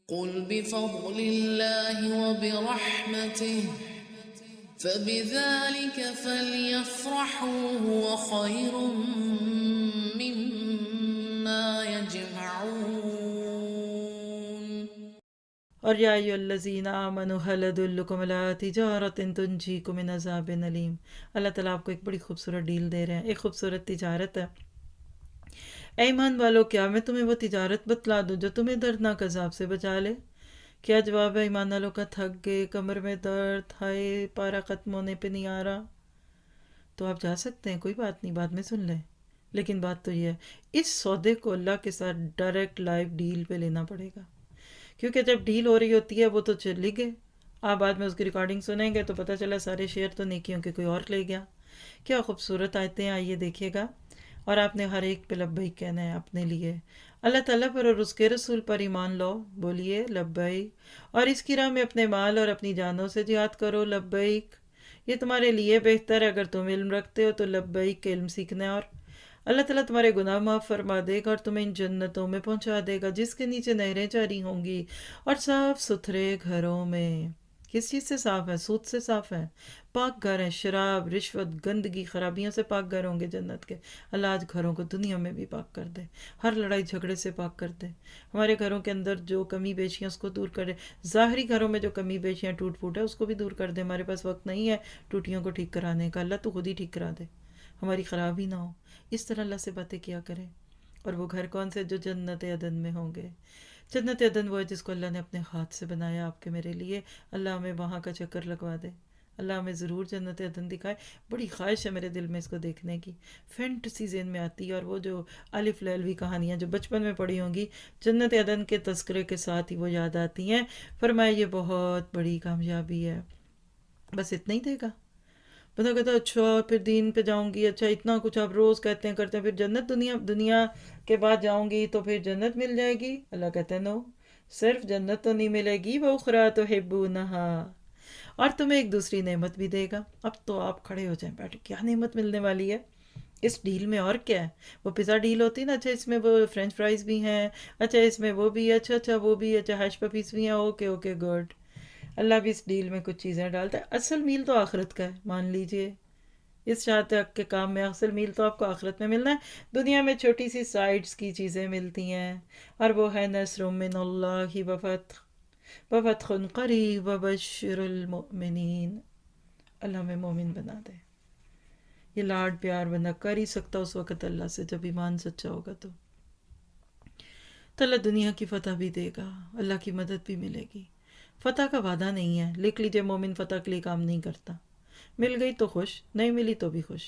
قل بفضل الله وبرحمته فبذلك فليفرحوا هو خير مما يجمعون. اور یا ایھا الذین آمنوا هل ادلکم علی تجارۃ تنجیکم من عذاب الیم. اللہ تعالیٰ آپ کو ایک بڑی خوبصورت ڈیل دے رہے ہیں، ایک خوبصورت تجارت ہے. اے ایمان والو، کیا میں تمہیں وہ تجارت بتلا دوں جو تمہیں دردناک عذاب سے بچا لے؟ کیا جواب ہے ایمان والوں کا؟ تھک گئے، کمر میں درد، ہائے پارا ختم ہونے پہ نہیں آ رہا، تو آپ جا سکتے ہیں، کوئی بات نہیں، بعد میں سن لیں. لیکن بات تو یہ ہے، اس سودے کو اللہ کے ساتھ ڈائریکٹ لائیو ڈیل پہ لینا پڑے گا، کیونکہ جب ڈیل ہو رہی ہوتی ہے وہ تو چلی گئے، آپ بعد میں اس کی ریکارڈنگ سنیں گے تو پتہ چلا سارے شیئر تو نیکیوں کے کوئی اور لے گیا. کیا خوبصورت آیتیں، آئیے دیکھیے گا. اور آپ نے ہر ایک پہ لبیک کہنا ہے اپنے لیے. اللہ تعالیٰ پر اور اس کے رسول پر ایمان لاؤ، بولیے لبیک، اور اس کی راہ میں اپنے مال اور اپنی جانوں سے جہاد کرو، لبیک. یہ تمہارے لیے بہتر ہے اگر تم علم رکھتے ہو تو لبیک کے علم سیکھنا ہے. اور اللہ تعالیٰ تمہارے گناہ معاف فرما دے گا اور تمہیں ان جنتوں میں پہنچا دے گا جس کے نیچے نہریں جاری ہوں گی، اور صاف ستھرے گھروں میں. کس چیز سے صاف ہے؟ سود سے صاف ہے. پاک گھر ہیں، شراب، رشوت، گندگی، خرابیوں سے پاک گھر ہوں گے جنت کے. اللہ آج گھروں کو دنیا میں بھی پاک کر دے، ہر لڑائی جھگڑے سے پاک کر دے. ہمارے گھروں کے اندر جو کمی بیشیاں اس کو دور کر دے. ظاہری گھروں میں جو کمی بیشیاں ٹوٹ پھوٹ ہے اس کو بھی دور کر دے. ہمارے پاس وقت نہیں ہے ٹوٹیوں کو ٹھیک کرانے کا، اللہ تو خود ہی ٹھیک کرا دے، ہماری خرابی نہ ہو. اس طرح اللہ سے باتیں کیا کریں. اور وہ گھر کون سے؟ جو جنت عدن میں ہوں گے. جنت عدن وہ ہے جس کو اللہ نے اپنے ہاتھ سے بنایا آپ کے میرے لیے. اللہ ہمیں وہاں کا چکر لگوا دے، اللہ ہمیں ضرور جنت عدن دکھائے. بڑی خواہش ہے میرے دل میں اس کو دیکھنے کی. فینٹسی ذہن میں آتی ہے، اور وہ جو الف لیلوی کہانیاں جو بچپن میں پڑھی ہوں گی جنت عدن کے تذکرے کے ساتھ ہی وہ یاد آتی ہیں. فرمایا یہ بہت بڑی کامیابی ہے. بس اتنا ہی دے گا؟ بندہ کہتا ہے اچھا پھر دین پہ جاؤں گی، اچھا اتنا کچھ آپ روز کہتے ہیں کرتے ہیں، پھر جنت دنیا کے بعد جاؤں گی تو پھر جنت مل جائے گی؟ اللہ کہتے ہیں نو، صرف جنت تو نہیں ملے گی، وَأُخْرَىٰ تُحِبُّونَهَا، اور تمہیں ایک دوسری نعمت بھی دے گا. اب تو آپ کھڑے ہو جائیں بیٹھے، کیا نعمت ملنے والی ہے اس ڈیل میں؟ اور کیا ہے؟ وہ پیزا ڈیل ہوتی ہے نا، اچھا اس میں وہ فرینچ فرائز بھی ہیں، اچھا اس میں وہ بھی، اچھا وہ بھی، اچھا ہیش پپیز بھی ہیں، اوکے گڈ. اللہ بھی اس ڈیل میں کچھ چیزیں ڈالتا ہے. اصل میل تو آخرت کا ہے، مان لیجئے. اس شاہ تک کے کام میں اصل میل تو آپ کو آخرت میں ملنا ہے. دنیا میں چھوٹی سی سائڈز کی چیزیں ملتی ہیں، اور وہ ہے نصر من اللہ وفتح قریب وبشر المؤمنین. اللہ ہمیں مومن بنا دے. یہ لاڈ پیار بندہ کر ہی سکتا اس وقت اللہ سے جب ایمان سچا ہوگا. تو اللہ دنیا کی فتح بھی دے گا، اللہ کی مدد بھی ملے گی. فتح کا وعدہ نہیں ہے، لکھ لیجئے مومن فتح کے لیے کام نہیں کرتا. مل گئی تو خوش، نہیں ملی تو بھی خوش.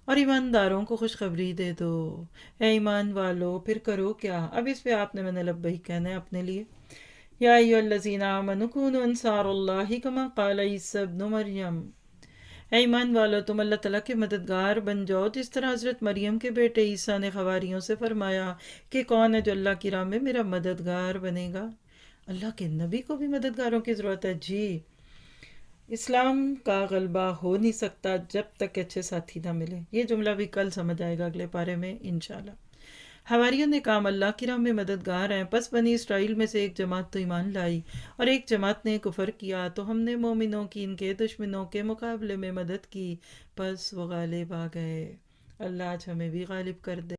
اور ایمانداروں کو خوشخبری دے دو، اے ایمان والو پھر کرو کیا. اب اس پہ آپ نے میں نے لبیک کہنا ہے اپنے لیے. یا ایھا الذین آمنوا کونوا انصار اللہ کما قال عیسی ابن مریم. اے ایمان والو تم اللہ تعالیٰ کے مددگار بن جاؤ جس طرح حضرت مریم کے بیٹے عیسیٰ نے حواریوں سے فرمایا کہ کون ہے جو اللہ کی راہ میں میرا مددگار بنے گا. اللہ کے نبی کو بھی مددگاروں کی ضرورت ہے جی. اسلام کا غلبہ ہو نہیں سکتا جب تک اچھے ساتھی نہ ملے. یہ جملہ بھی کل سمجھ آئے گا اگلے پارے میں انشاءاللہ. حواریوں نے کام اللہ کی راہ میں مددگار ہیں. پس بنی اسرائیل میں سے ایک جماعت تو ایمان لائی اور ایک جماعت نے کفر کیا، تو ہم نے مومنوں کی ان کے دشمنوں کے مقابلے میں مدد کی، پس وہ غالب آ گئے. اللہ آج ہمیں بھی غالب کر دے.